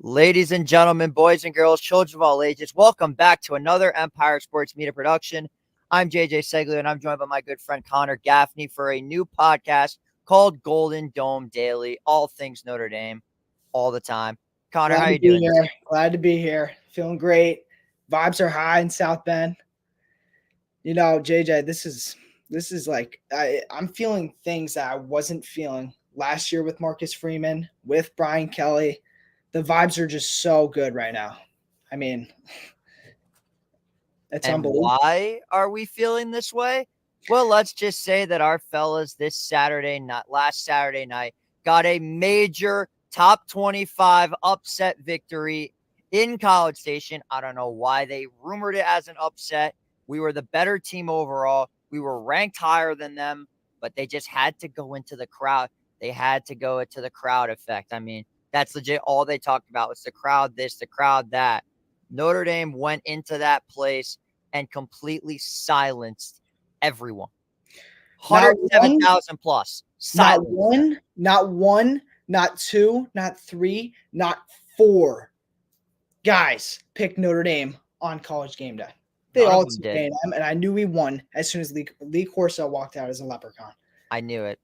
Ladies and gentlemen, boys and girls, children of all ages, welcome back to another Empire Sports Media production. I'm JJ Ceglio, and I'm joined by my good friend Conner Gaffney for a new podcast called Golden Dome Daily, all things Notre Dame, all the time. Conner, how you doing? Glad to be here. Feeling great. Vibes are high in South Bend. You know, JJ, this is like I'm feeling things that I wasn't feeling last year with Marcus Freeman, with Brian Kelly. The vibes are just so good right now. I mean, it's And unbelievable. why are we feeling this way? Well, let's just say that our fellas last Saturday night, got a major top 25 upset victory in College Station. I don't know why they rumored it as an upset. We were the better team overall. We were ranked higher than them, but they just had to go into the crowd. They had to go into the crowd effect. I mean, that's legit. All they talked about was the crowd this, the crowd that. Notre Dame went into that place and completely silenced everyone. 107,000 plus. Not one, not two, not three, not four guys picked Notre Dame on College game day. They all took A&M, and I knew we won as soon as Lee Corso walked out as a leprechaun. I knew it.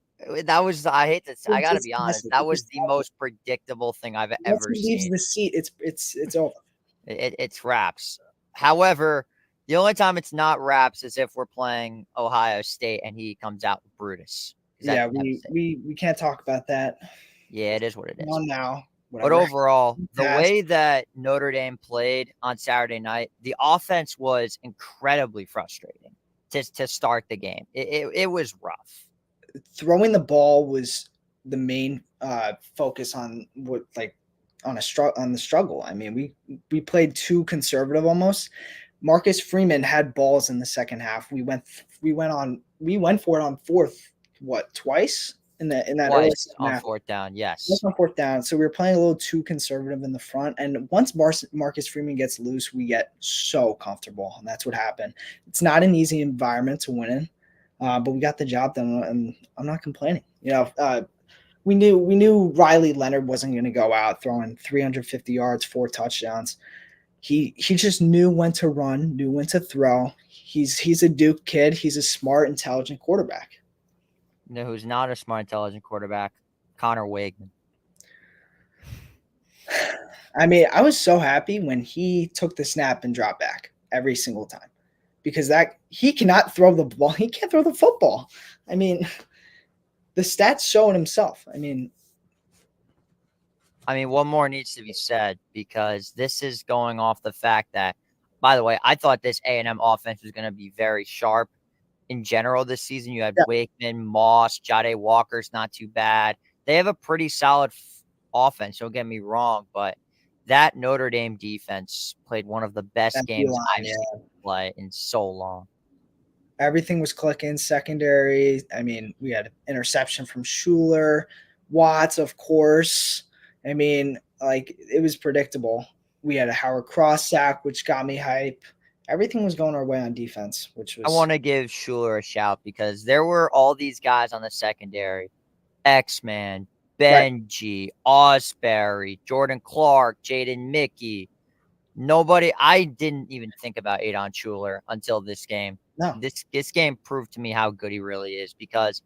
That was, I got to be honest, that was the most predictable thing I've ever seen. Once he leaves the seat, it's over. It's wraps. However, the only time it's not wraps is if we're playing Ohio State and he comes out with Brutus. Yeah, we can't talk about that. Yeah, it is what it is. On now. But overall, the way that Notre Dame played on Saturday night, the offense was incredibly frustrating to start the game. It was rough. Throwing the ball was the main focus on on the struggle. I mean, we played too conservative almost. Marcus Freeman had balls in the second half. We went for it on fourth, twice? In that Twice on fourth down, yes. On fourth down. So we were playing a little too conservative in the front. And once Marcus Freeman gets loose, we get so comfortable. And that's what happened. It's not an easy environment to win in, but we got the job done, and I'm not complaining. You know, we knew Riley Leonard wasn't going to go out throwing 350 yards, 4 touchdowns. He just knew when to run, knew when to throw. He's a Duke kid. He's a smart, intelligent quarterback. You know who's not a smart, intelligent quarterback? Connor Weigman. I mean, I was so happy when he took the snap and dropped back every single time, because he cannot throw the ball. He can't throw the football. I mean, the stats show it himself. I mean, one more needs to be said, because this is going off the fact that, by the way, I thought this A&M offense was going to be very sharp. In general this season, you had Wakeman, Moss, Jade Walker's not too bad. They have a pretty solid offense, don't get me wrong, but that Notre Dame defense played one of the best games I've seen play in so long. Everything was clicking. Secondary, I mean, we had interception from Schuler, Watts, of course. I mean, it was predictable. We had a Howard Cross sack, which got me hype. Everything was going our way on defense, which was... I want to give Schuler a shout, because there were all these guys on the secondary. X-Man, Benji, Osbury, Jordan Clark, Jaden Mickey. I didn't even think about Adon Schuler until this game. No. This game proved to me how good he really is, because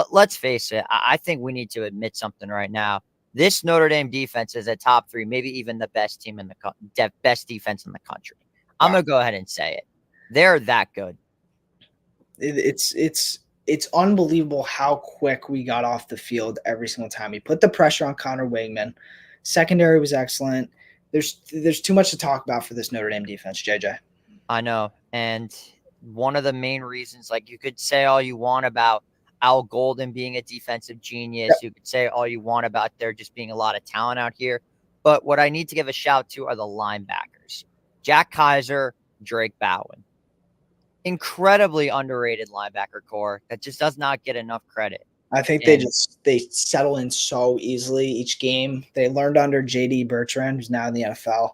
let's face it, I think we need to admit something right now. This Notre Dame defense is a top 3, maybe even the best team in the best defense in the country. I'm going to go ahead and say it. They're that good. It's unbelievable how quick we got off the field every single time. We put the pressure on Connor Weigman. Secondary was excellent. There's too much to talk about for this Notre Dame defense, JJ. I know. And one of the main reasons, you could say all you want about Al Golden being a defensive genius. Yep. You could say all you want about there just being a lot of talent out here. But what I need to give a shout to are the linebackers. Jack Kaiser, Drake Bowen. Incredibly underrated linebacker core that just does not get enough credit. I think they settle in so easily each game. They learned under JD Bertrand, who's now in the NFL.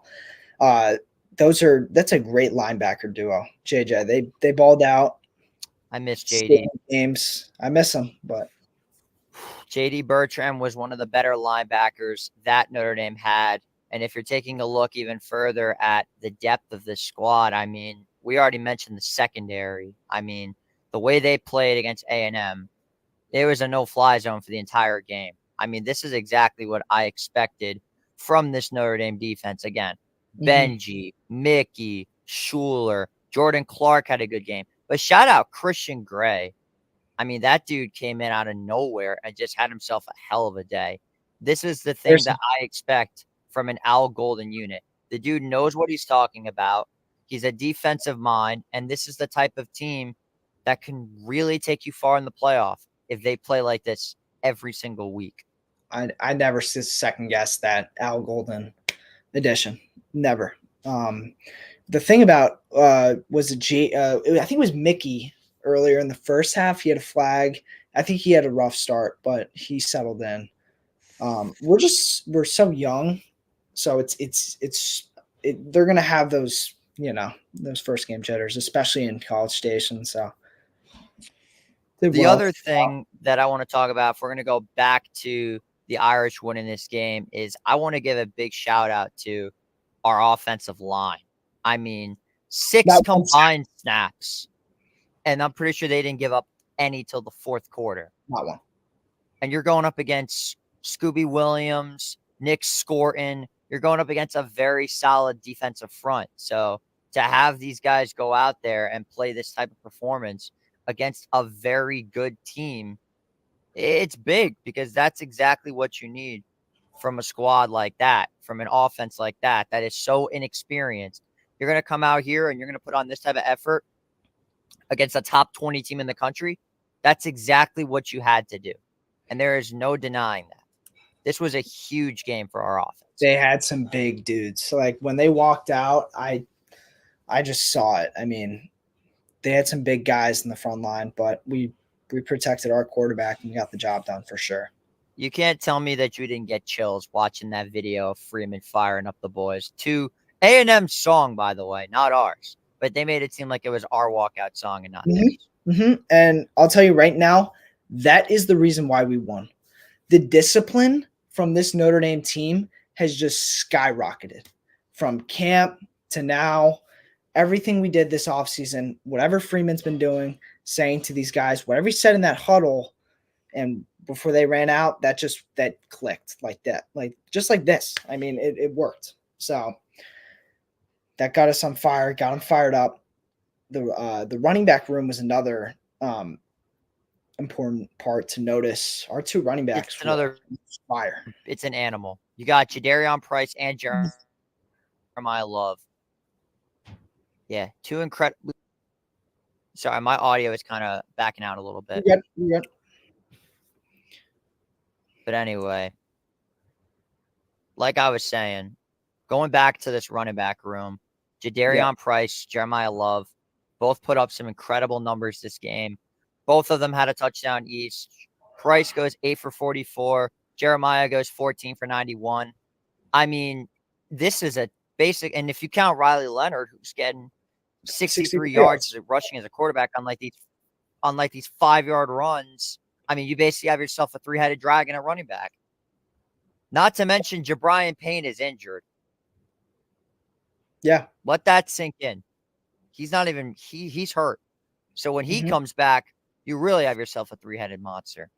That's a great linebacker duo. JJ, they balled out. I miss JD. Games. I miss him, but JD Bertrand was one of the better linebackers that Notre Dame had. And if you're taking a look even further at the depth of this squad, I mean, we already mentioned the secondary. I mean, the way they played against A&M, it was a no-fly zone for the entire game. I mean, this is exactly what I expected from this Notre Dame defense. Again, Benji, Mickey, Schuler, Jordan Clark had a good game. But shout out Christian Gray. I mean, that dude came in out of nowhere and just had himself a hell of a day. This is the thing that I expect from an Al Golden unit. The dude knows what he's talking about. He's a defensive mind, and this is the type of team that can really take you far in the playoff if they play like this every single week. I never second guess that Al Golden addition. Never. The thing about I think it was Mickey earlier in the first half. He had a flag. I think he had a rough start, but he settled in. We're so young, so they're gonna have those those first game jitters, especially in College Station. So the other thing that I want to talk about, if we're gonna go back to the Irish winning this game, is I want to give a big shout out to our offensive line. I mean, 6 combined snaps, and I'm pretty sure they didn't give up any till the fourth quarter. Not one. And you're going up against Scooby Williams, Nick Scorton. You're going up against a very solid defensive front. So to have these guys go out there and play this type of performance against a very good team, it's big, because that's exactly what you need from a squad like that, from an offense like that is so inexperienced. You're going to come out here and you're going to put on this type of effort against a top 20 team in the country. That's exactly what you had to do. And there is no denying that. This was a huge game for our offense. They had some big dudes. So like when they walked out, I just saw it. I mean, they had some big guys in the front line, but we protected our quarterback and got the job done for sure. You can't tell me that you didn't get chills watching that video of Freeman firing up the boys to A&M's song, by the way, not ours. But they made it seem like it was our walkout song and not theirs. And I'll tell you right now, that is the reason why we won. The discipline from this Notre Dame team has just skyrocketed from camp to now. Everything we did this offseason, whatever Freeman's been doing, saying to these guys, whatever he said in that huddle and before they ran out, that clicked like that, like just like this. I mean, it worked. So that got us on fire, got them fired up. The running back room was another important part to notice. Our 2 running backs, it's another fire. It's an animal. You got Jadarian Price and Jeremiah Love. Yeah, 2 incredible. Sorry, my audio is kind of backing out a little bit. Yeah. But anyway, like I was saying, going back to this running back room, Jadarian Price, Jeremiah Love, both put up some incredible numbers this game. Both of them had a touchdown each. Price goes 8 for 44. Jeremiah goes 14 for 91. I mean, this is a basic, and if you count Riley Leonard, who's getting 63 yards rushing as a quarterback on like these 5-yard runs, I mean, you basically have yourself a 3-headed dragon at running back. Not to mention Jabrian Payne is injured. Yeah. Let that sink in. He's not even, he's hurt. So when he comes back, you really have yourself a 3-headed monster.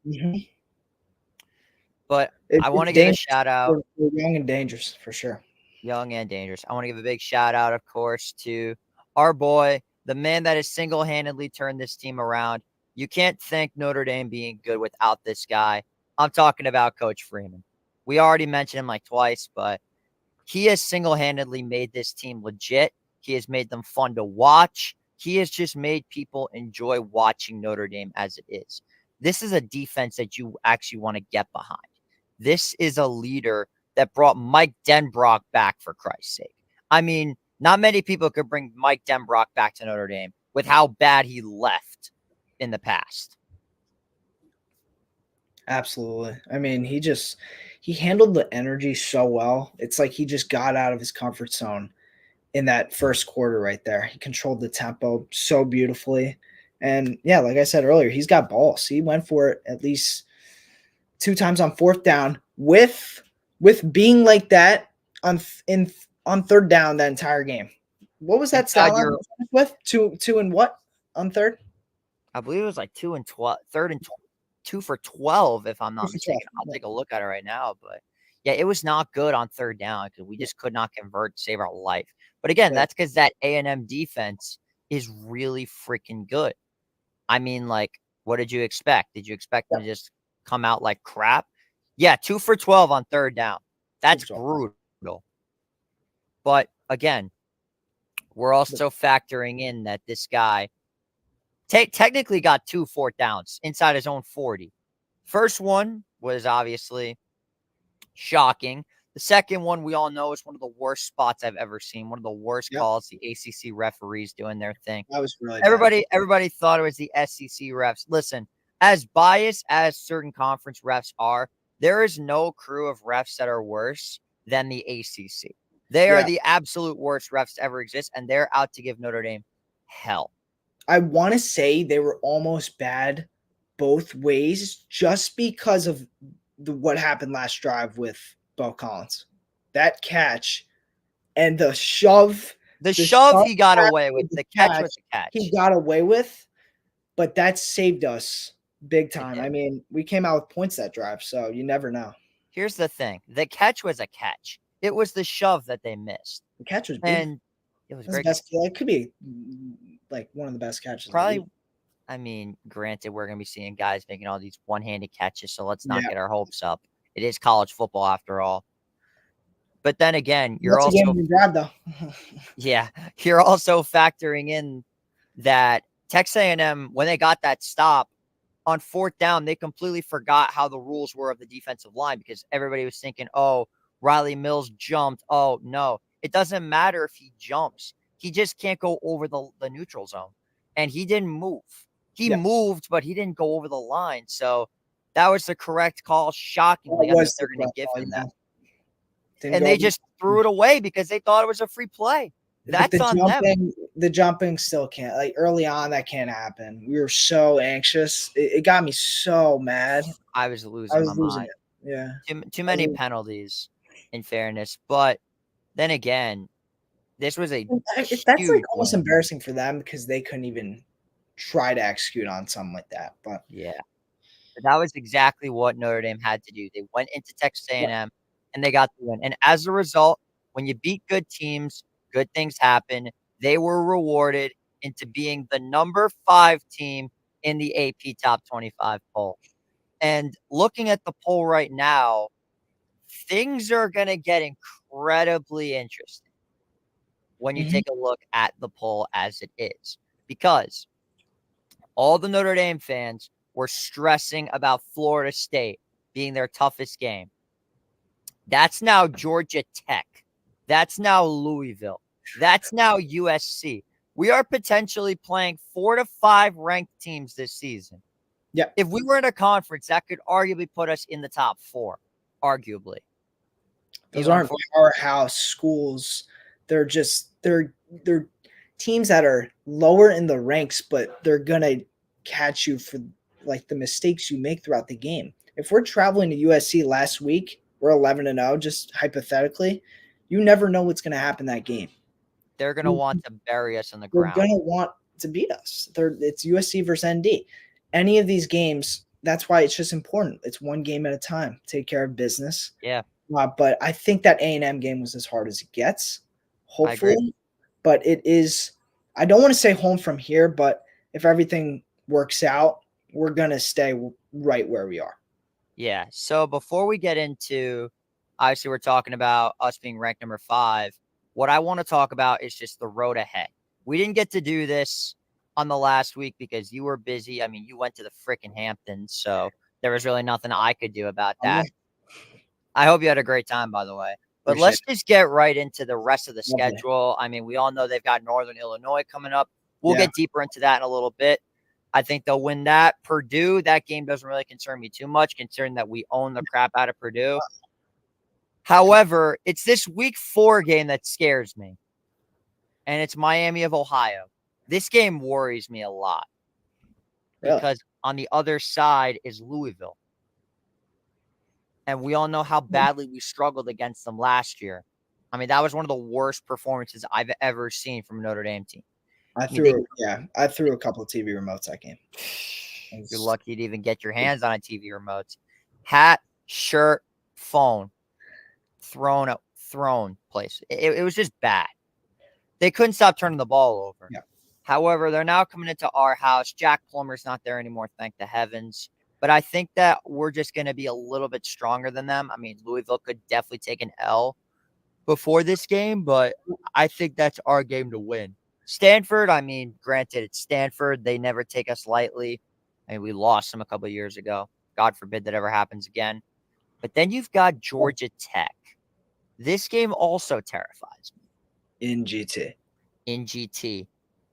But I want to give a shout out. We're young and dangerous for sure. Young and dangerous. I want to give a big shout out, of course, to our boy, the man that has single-handedly turned this team around. You can't think Notre Dame being good without this guy. I'm talking about Coach Freeman. We already mentioned him like twice, but he has single-handedly made this team legit. He has made them fun to watch. He has just made people enjoy watching Notre Dame as it is. This is a defense that you actually want to get behind. This is a leader that brought Mike Denbrock back, for Christ's sake. I mean, not many people could bring Mike Denbrock back to Notre Dame with how bad he left in the past. Absolutely. I mean, he handled the energy so well. It's like he just got out of his comfort zone in that first quarter right there. He controlled the tempo so beautifully. And yeah, like I said earlier, he's got balls. He went for it at least 2 times on 4th down with being like that. on third down that entire game. What was that stat line with? Two and what on third? I believe it was like 2 and 12, third and 2 for 12, if I'm not 2 for mistaken. 12. I'll take a look at it right now. But yeah, it was not good on third down because we just could not convert to save our life. But again, Yeah. that's because that A&M defense is really freaking good. I mean, like, what did you expect? Did you expect them to just come out like crap? Yeah, 2 for 12 on third down. That's brutal. But again, we're also factoring in that this guy technically got 2 fourth downs inside his own 40. First one was obviously shocking. The second one, we all know, is one of the worst spots I've ever seen. One of the worst calls. The ACC referees doing their thing. That was really everybody thought it was the SEC refs. Listen, as biased as certain conference refs are, there is no crew of refs that are worse than the ACC. They are the absolute worst refs to ever exist, and they're out to give Notre Dame hell. I want to say they were almost bad both ways just because of what happened last drive with Bo Collins. That catch and the shove. The shove he got away with. The catch was a catch. He got away with, but that saved us big time. I mean, we came out with points that drive, so you never know. Here's the thing. The catch was a catch. It was the shove that they missed. The catch was big. And it was great. It could be like one of the best catches. Probably, I mean, granted, we're going to be seeing guys making all these one-handed catches, so let's not get our hopes up. It is college football after all. But then again, you're also you're also factoring in that Texas A&M, when they got that stop on fourth down, they completely forgot how the rules were of the defensive line because everybody was thinking, oh, Riley Mills jumped. Oh, no. It doesn't matter if he jumps. He just can't go over the neutral zone. And he didn't move. He moved, but he didn't go over the line. So that was the correct call. Shockingly, I think they're going to give him that. And they just threw it away because they thought it was a free play. That's on them. The jumping still can't. Like early on, that can't happen. We were so anxious. It got me so mad. I was losing my mind. Yeah. Too many penalties, in fairness. But then again, this was that's like almost embarrassing for them because they couldn't even try to execute on something like that. But yeah, but that was exactly what Notre Dame had to do. They went into Texas A&M and they got the win. And as a result, when you beat good teams, good things happen. They were rewarded into being the number 5 team in the AP Top 25 poll. And looking at the poll right now, things are going to get incredibly interesting when you take a look at the poll as it is. Because all the Notre Dame fans were stressing about Florida State being their toughest game. That's now Georgia Tech. That's now Louisville. That's now USC. We are potentially playing 4 to 5 ranked teams this season. Yeah. If we were in a conference, that could arguably put us in the top 4, arguably. Those aren't powerhouse schools. They're teams that are lower in the ranks, but they're gonna catch you for like the mistakes you make throughout the game. If we're traveling to USC last week, we're 11-0, just hypothetically. You never know what's gonna happen that game. They're gonna want to bury us on the ground. They're gonna want to beat us. It's USC versus ND. Any of these games, that's why it's just important. It's one game at a time. Take care of business. Yeah. But I think that A&M game was as hard as it gets, hopefully. But it is – I don't want to say home from here, but if everything works out, we're going to stay right where we are. Yeah. So before we get into – obviously, we're talking about us being ranked number 5. What I want to talk about is just the road ahead. We didn't get to do this on the last week because you were busy. I mean, you went to the frickin' Hamptons, so there was really nothing I could do about that. I hope you had a great time, by the way. But let's just get right into the rest of the schedule. I mean, we all know they've got Northern Illinois coming up. We'll get deeper into that in a little bit. I think they'll win that. Purdue, that game doesn't really concern me too much, considering that we own the crap out of Purdue. However, it's this week 4 game that scares me. And it's Miami of Ohio. This game worries me a lot. Because on the other side is Louisville. And we all know how badly we struggled against them last year. I mean, that was one of the worst performances I've ever seen from a Notre Dame team. I mean, threw a couple of TV remotes that game. You're lucky to even get your hands on a TV remote. Hat, shirt, phone, thrown place. It was just bad. They couldn't stop turning the ball over. Yeah. However, they're now coming into our house. Jack Plummer's not there anymore, thank the heavens. But I think that we're just going to be a little bit stronger than them. I mean, Louisville could definitely take an L before this game, but I think that's our game to win. Stanford, I mean, granted, it's Stanford. They never take us lightly. I mean, we lost them a couple of years ago. God forbid that ever happens again. But then you've got Georgia Tech. This game also terrifies me. In GT,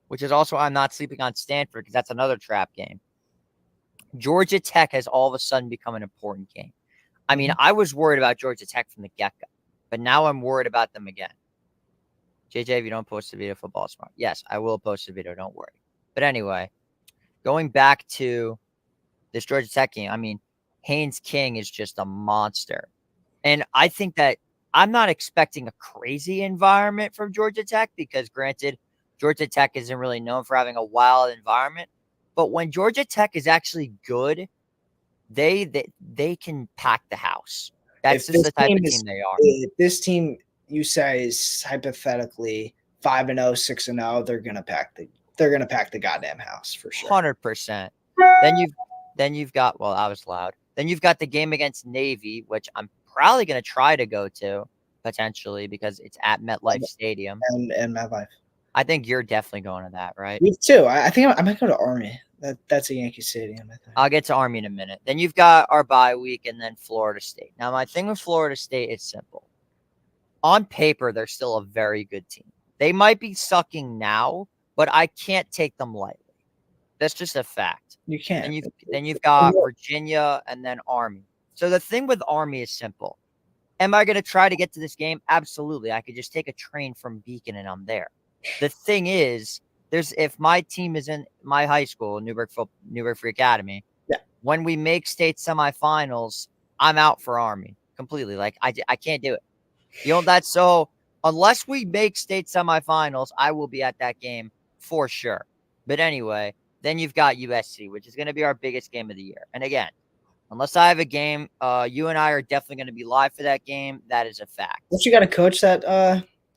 which is also I'm not sleeping on Stanford because that's another trap game. Georgia Tech has all of a sudden become an important game. I mean, I was worried about Georgia Tech from the get-go, but now I'm worried about them again. JJ, if you don't post a video, football smart. Yes, I will post a video. Don't worry. But anyway, going back to this Georgia Tech game, I mean, Haynes King is just a monster. And I think that I'm not expecting a crazy environment from Georgia Tech because, granted, Georgia Tech isn't really known for having a wild environment. But when Georgia Tech is actually good, they can pack the house. That's just the type of team they are. If this team, you say, is hypothetically 5-0, 6-0, they're gonna pack the goddamn house for sure. 100%. Then you've got, well, I was loud. Then you've got the game against Navy, which I'm probably going to try to go to potentially because it's at MetLife Stadium. And MetLife. I think you're definitely going to that, right? Me too. I think I might go to Army. That's a Yankee Stadium, I think. I'll get to Army in a minute. Then you've got our bye week and then Florida State. Now, my thing with Florida State is simple. On paper, they're still a very good team. They might be sucking now, but I can't take them lightly. That's just a fact. You can't. Then you've got Virginia and then Army. So the thing with Army is simple. Am I going to try to get to this game? Absolutely. I could just take a train from Beacon and I'm there. The thing is, if my team is in my high school, Newburgh Free Academy, when we make state semifinals, I'm out for Army completely. Like I can't do it. That's so unless we make state semifinals, I will be at that game for sure. But anyway, then you've got USC, which is going to be our biggest game of the year. And again, unless I have a game, you and I are definitely going to be live for that game. That is a fact. Don't you got to coach that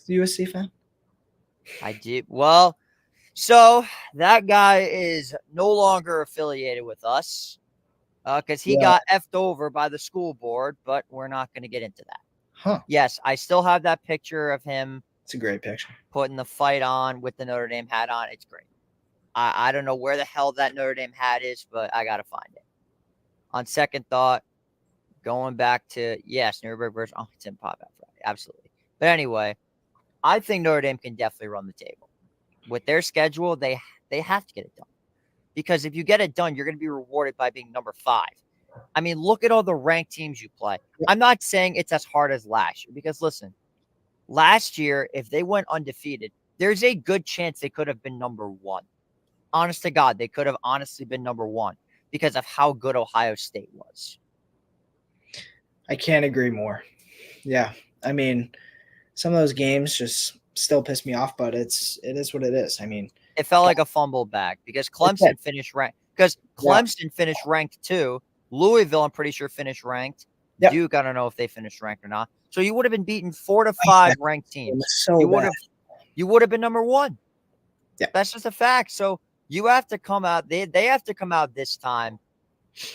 USC fan? I did. Well, so that guy is no longer affiliated with us because he got effed over by the school board, but we're not going to get into that. Huh. Yes, I still have that picture of him. It's a great picture. Putting the fight on with the Notre Dame hat on. It's great. I don't know where the hell that Notre Dame hat is, but I got to find it. On second thought, going back to, yes, Nuremberg versus Arlington pop out Friday. Absolutely. But anyway, I think Notre Dame can definitely run the table. With their schedule, they have to get it done. Because if you get it done, you're going to be rewarded by being number 5. I mean, look at all the ranked teams you play. I'm not saying it's as hard as last year. Because, listen, last year, if they went undefeated, there's a good chance they could have been number 1. Honest to God, they could have honestly been number 1 because of how good Ohio State was. I can't agree more. Yeah. I mean, some of those games just still piss me off, but it is what it is. I mean, it felt like a fumble bag because Clemson finished ranked. Because Clemson finished ranked too. Louisville, I'm pretty sure, finished ranked. Yep. Duke, I don't know if they finished ranked or not. So you would have been beaten 4 to 5 ranked teams. So you would have been number 1. Yeah. That's just a fact. So you have to come out. They have to come out this time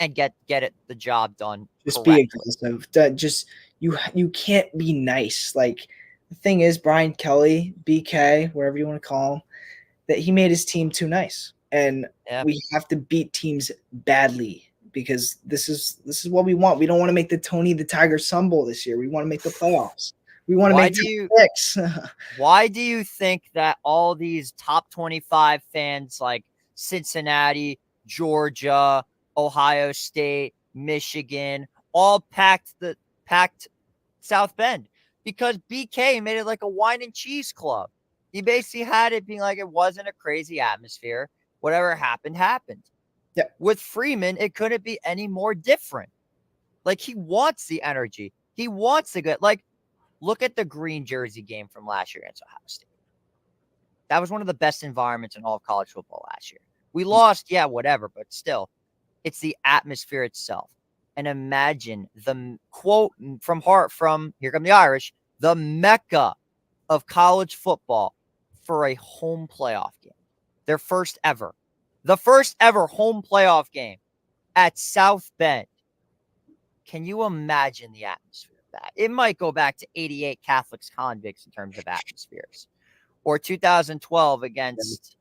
and get the job done. Just correctly. be aggressive. Just you can't be nice. Like the thing is, Brian Kelly, BK, whatever you want to call him, that he made his team too nice, and we have to beat teams badly because this is what we want. We don't want to make the Tony the Tiger Sun Bowl this year. We want to make the playoffs. We want to make the picks. Why do you think that all these top 25 fans like Cincinnati, Georgia, Ohio State, Michigan, all packed South Bend? Because BK made it like a wine and cheese club. He basically had it being like it wasn't a crazy atmosphere. Whatever happened, happened. Yeah. With Freeman, it couldn't be any more different. Like he wants the energy. He wants to get like Look at the green jersey game from last year against Ohio State. That was one of the best environments in all of college football last year. We lost, yeah, whatever, but still, it's the atmosphere itself. And imagine the quote from Here Come the Irish, the mecca of college football for a home playoff game. Their first ever. The first ever home playoff game at South Bend. Can you imagine the atmosphere of that? It might go back to 88 Catholics convicts in terms of atmospheres. Or 2012 against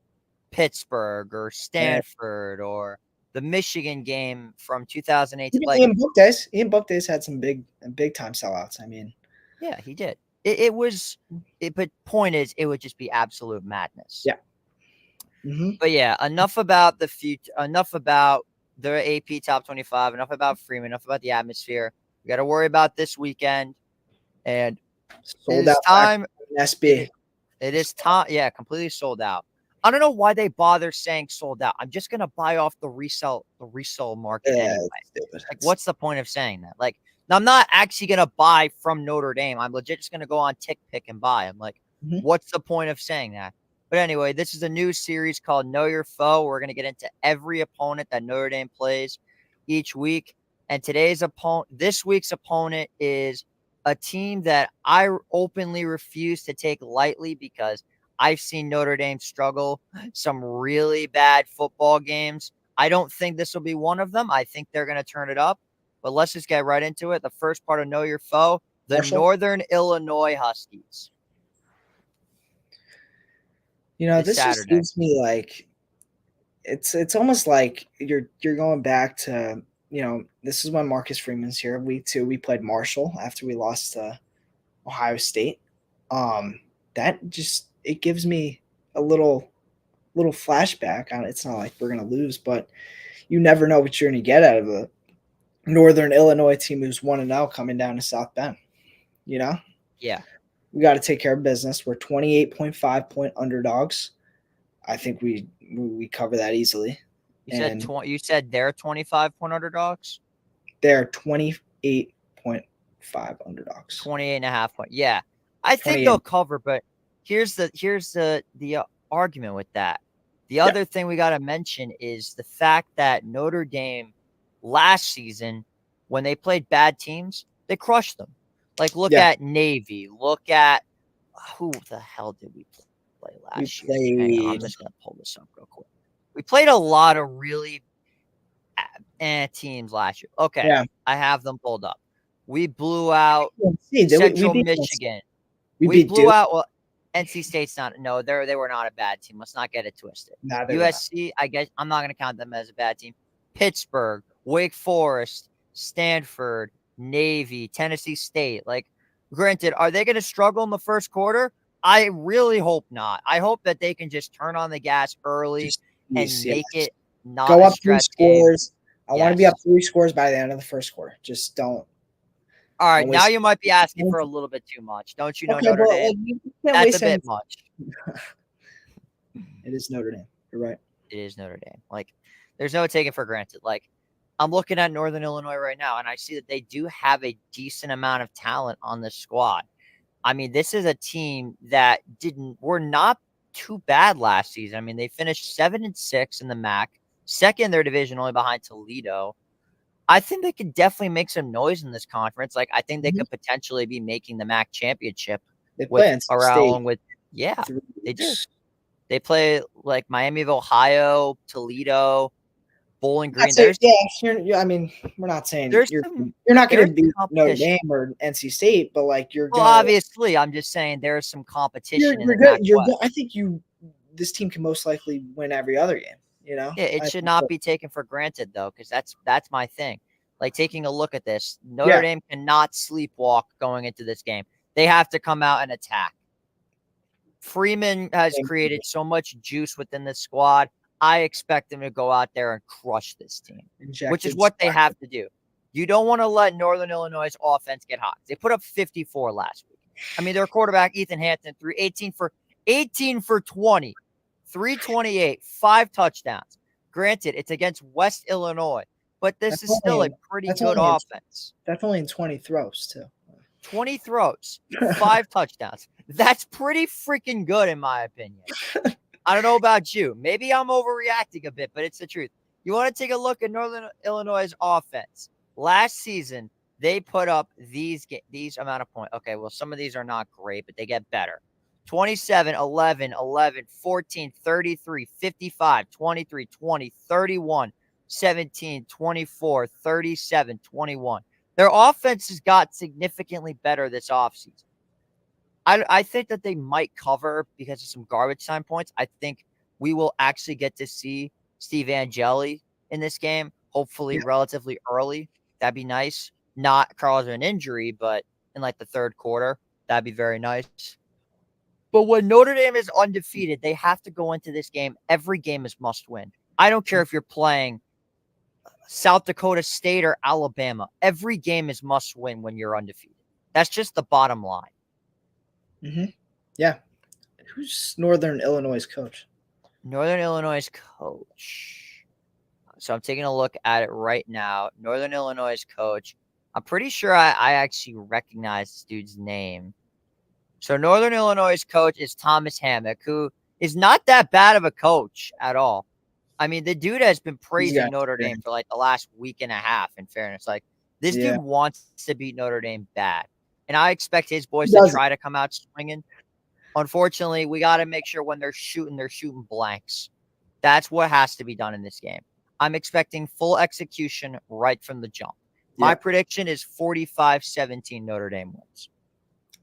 Pittsburgh or Stanford or the Michigan game from 2008. Ian Book Days had some big time sellouts. I mean, yeah, he did. But point is, it would just be absolute madness. Yeah. Mm-hmm. But yeah, enough about the future. Enough about the AP Top 25. Enough about Freeman. Enough about the atmosphere. We got to worry about this weekend. And sold out time. SB. It is time. Yeah, completely sold out. I don't know why they bother saying sold out. I'm just gonna buy off the resale market anyway. Like, what's the point of saying that? Like, I'm not actually gonna buy from Notre Dame. I'm legit just gonna go on TickPick and buy. I'm like, what's the point of saying that? But anyway, this is a new series called Know Your Foe. We're gonna get into every opponent that Notre Dame plays each week. And this week's opponent is a team that I openly refuse to take lightly because I've seen Notre Dame struggle some really bad football games. I don't think this will be one of them. I think they're going to turn it up. But let's just get right into it. The first part of Know Your Foe, the Northern Illinois Huskies. This just gives me like it's almost like you're going back to, this is when Marcus Freeman's here. Week 2, we played Marshall after we lost to Ohio State. That just, it gives me a little flashback on it. It's not like we're gonna lose, but you never know what you're gonna get out of a Northern Illinois team who's 1-0 coming down to South Bend. Yeah. We got to take care of business. We're 28.5 point underdogs. I think we cover that easily. You said they're 25 point underdogs? They're 28.5 underdogs. 28.5 point. Yeah. I think they'll cover, but here's the argument with that. The other thing we got to mention is the fact that Notre Dame last season, when they played bad teams, they crushed them. Like, look at Navy. Look at who the hell did we play last year? Hang on, I'm just going to pull this up real quick. We played a lot of really teams last year. Okay, I have them pulled up. We blew out Central Michigan. We blew out NC State's not. No, they were not a bad team. Let's not get it twisted. USC, I guess I'm not going to count them as a bad team. Pittsburgh, Wake Forest, Stanford, Navy, Tennessee State. Like, granted, are they going to struggle in the first quarter? I really hope not. I hope that they can just turn on the gas early and make it not go a up 3 scores. I want to be up 3 scores by the end of the first quarter. Just don't. All right, now you might be asking for a little bit too much. Don't you know Notre Dame? That's a bit much. It is Notre Dame. You're right. It is Notre Dame. Like, there's no taking for granted. Like, I'm looking at Northern Illinois right now, and I see that they do have a decent amount of talent on this squad. I mean, this is a team that were not too bad last season. I mean, they finished 7-6 in the MAC, second in their division, only behind Toledo. I think they could definitely make some noise in this conference. Like, I think they could potentially be making the MAC championship. They play they do. They play like Miami of Ohio, Toledo, Bowling Green. I mean, we're not saying you're not going to beat Notre Dame or NC State, but like obviously, I'm just saying there's some competition. You're good. You're good. I think this team can most likely win every other game. Yeah, it should not be taken for granted though, because that's my thing. Like, taking a look at this, Notre Dame cannot sleepwalk going into this game. They have to come out and attack. Freeman has created so much juice within this squad. I expect them to go out there and crush this team, which is what they have to do. You don't want to let Northern Illinois' offense get hot. They put up 54 last week. I mean, their quarterback, Ethan Hampton, threw 18 for 20, 328, 5 touchdowns. Granted, it's against West Illinois, but this is still a pretty good offense. That's only in 20 throws, too. 20 throws, 5 touchdowns. That's pretty freaking good in my opinion. I don't know about you. Maybe I'm overreacting a bit, but it's the truth. You want to take a look at Northern Illinois' offense. Last season, they put up these amount of points. Okay, well, some of these are not great, but they get better. 27, 11, 11, 14, 33, 55, 23, 20, 31, 17, 24, 37, 21. Their offense has got significantly better this offseason. I think that they might cover because of some garbage time points. I think we will actually get to see Steve Angeli in this game, hopefully relatively early. That'd be nice. Not cause an injury, but in like the third quarter, that'd be very nice. But when Notre Dame is undefeated, they have to go into this game. Every game is must win. I don't care if you're playing South Dakota State or Alabama. Every game is must win when you're undefeated. That's just the bottom line. Mm-hmm. Yeah. Who's Northern Illinois' coach? Northern Illinois' coach. So I'm taking a look at it right now. Northern Illinois' coach. I'm pretty sure I actually recognize this dude's name. So Northern Illinois' coach is Thomas Hammock, who is not that bad of a coach at all. I mean, the dude has been praising Notre Dame for like the last week and a half, in fairness. Like, this dude wants to beat Notre Dame bad. And I expect his boys to try to come out swinging. Unfortunately, we got to make sure when they're shooting blanks. That's what has to be done in this game. I'm expecting full execution right from the jump. My prediction is 45-17 Notre Dame wins.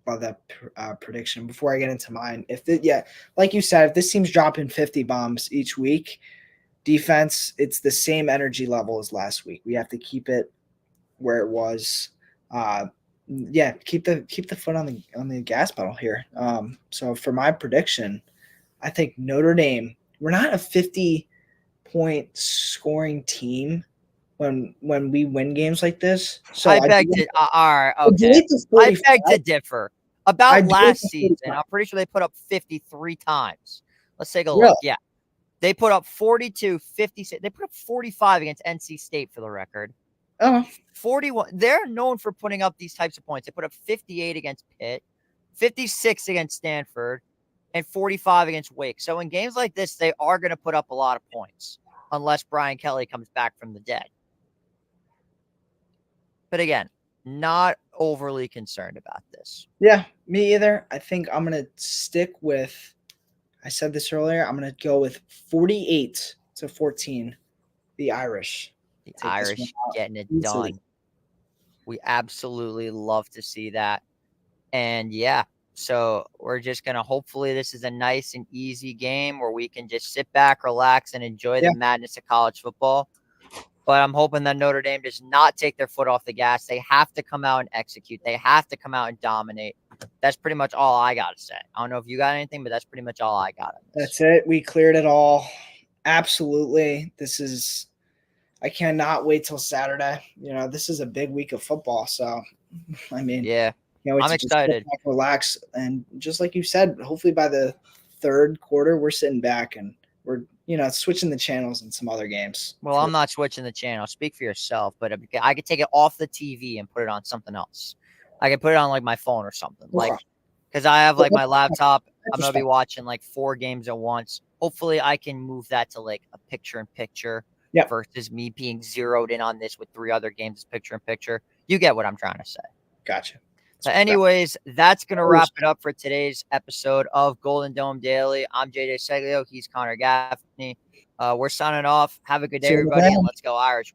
About that prediction before I get into mine. Like you said, if this team's dropping 50 bombs each week, defense, it's the same energy level as last week. We have to keep it where it was. Keep the foot on the gas pedal here. So for my prediction, I think Notre Dame, we're not a 50-point scoring team when we win games like this. So I beg to differ. About last season, I'm pretty sure they put up 53 times. Let's take a look. Yeah. They put up 42, 56. They put up 45 against NC State for the record. 41. They're known for putting up these types of points. They put up 58 against Pitt, 56 against Stanford, and 45 against Wake. So in games like this, they are going to put up a lot of points unless Brian Kelly comes back from the dead. But again, not overly concerned about this. Yeah, me either. I think I'm going to stick with, I said this earlier, I'm going to go with 48-14, the Irish. The Irish getting it done. We absolutely love to see that. And so we're just going to, hopefully this is a nice and easy game where we can just sit back, relax, and enjoy the madness of college football. But I'm hoping that Notre Dame does not take their foot off the gas. They have to come out and execute. They have to come out and dominate. That's pretty much all I got to say. I don't know if you got anything, but that's pretty much all I got. That's it. We cleared it all. Absolutely. I cannot wait till Saturday. This is a big week of football. So, I mean, I'm excited. Relax. And just like you said, hopefully by the third quarter, we're sitting back and we're, switching the channels in some other games. Well, I'm not switching the channel. Speak for yourself. But I could take it off the TV and put it on something else. I could put it on like my phone or something. Because I have like my laptop. I'm going to be watching like 4 games at once. Hopefully I can move that to like a picture-in-picture versus me being zeroed in on this with 3 other games picture-in-picture. You get what I'm trying to say. Gotcha. So anyways, that's going to wrap it up for today's episode of Golden Dome Daily. I'm JJ Ceglio. He's Conner Gaffney. We're signing off. Have a good day, everybody, and let's go Irish.